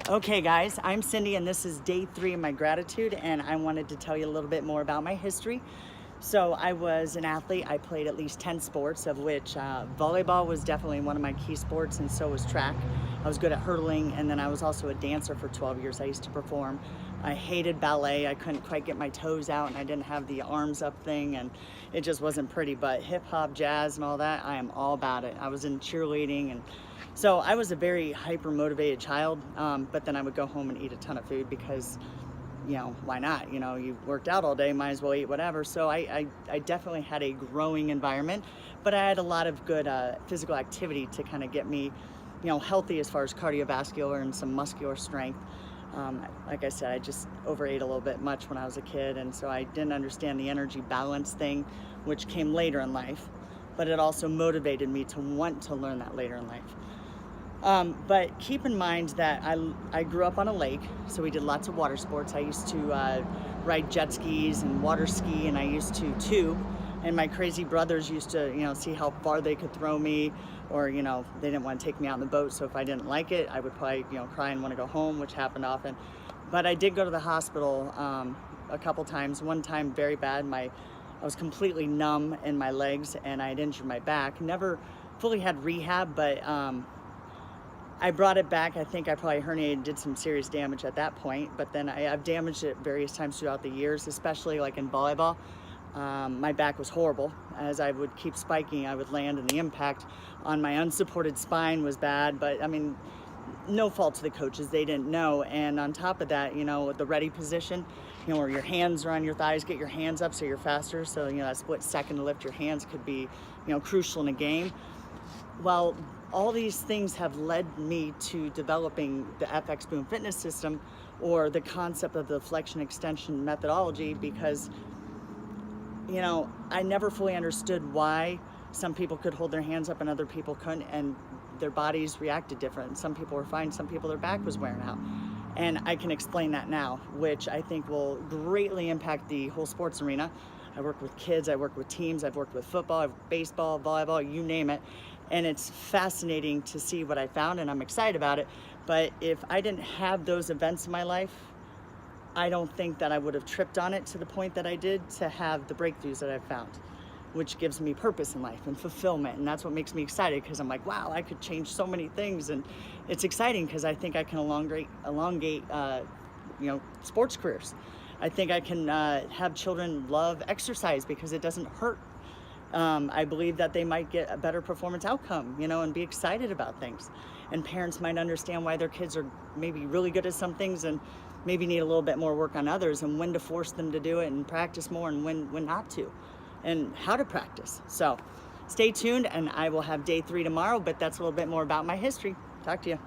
Okay guys, I'm Cindy and this is day 3 of my gratitude, and I wanted to tell you a little bit more about my history. So I was an athlete. I played at least 10 sports, of which volleyball was definitely one of my key sports, and so was track. I was good at hurdling, and then I was also a dancer for 12 years. I used to perform. I hated ballet. I couldn't quite get my toes out, and I didn't have the arms up thing, and it just wasn't pretty. But hip hop, jazz, and all that, I am all about it. I was in cheerleading, and so I was a very hyper motivated child, but then I would go home and eat a ton of food because, why not? You worked out all day, might as well eat whatever. So I definitely had a growing environment, but I had a lot of good physical activity to kind of get me, healthy as far as cardiovascular and some muscular strength. Like I said, I just overate a little bit much when I was a kid, and so I didn't understand the energy balance thing, which came later in life, but it also motivated me to want to learn that later in life. But keep in mind that I grew up on a lake, so we did lots of water sports. I used to ride jet skis and water ski, and I used to tube. And my crazy brothers used to, see how far they could throw me, or, they didn't want to take me out in the boat. So if I didn't like it, I would probably, cry and want to go home, which happened often. But I did go to the hospital a couple times. One time very bad. I was completely numb in my legs, and I had injured my back. Never fully had rehab, but I brought it back. I think I probably herniated, did some serious damage at that point, but then I've damaged it various times throughout the years, especially like in volleyball. My back was horrible. As I would keep spiking, I would land, and the impact on my unsupported spine was bad, but I mean, no fault to the coaches, they didn't know. And on top of that, the ready position, where your hands are on your thighs, get your hands up so you're faster. So, that split second to lift your hands could be, crucial in a game. Well, all these things have led me to developing the FX Boom Fitness System, or the concept of the flexion extension methodology, because, I never fully understood why some people could hold their hands up and other people couldn't, and their bodies reacted different. Some people were fine, some people their back was wearing out. And I can explain that now, which I think will greatly impact the whole sports arena. I work with kids, I work with teams, I've worked with football, baseball, volleyball, you name it. And it's fascinating to see what I found, and I'm excited about it. But if I didn't have those events in my life, I don't think that I would have tripped on it to the point that I did to have the breakthroughs that I've found, which gives me purpose in life and fulfillment. And that's what makes me excited, because I'm like, wow, I could change so many things. And it's exciting because I think I can elongate sports careers. I think I can have children love exercise because it doesn't hurt. I believe that they might get a better performance outcome, and be excited about things. And parents might understand why their kids are maybe really good at some things and maybe need a little bit more work on others, and when to force them to do it and practice more, and when not to, and how to practice. So stay tuned, and I will have day 3 tomorrow, but that's a little bit more about my history. Talk to you.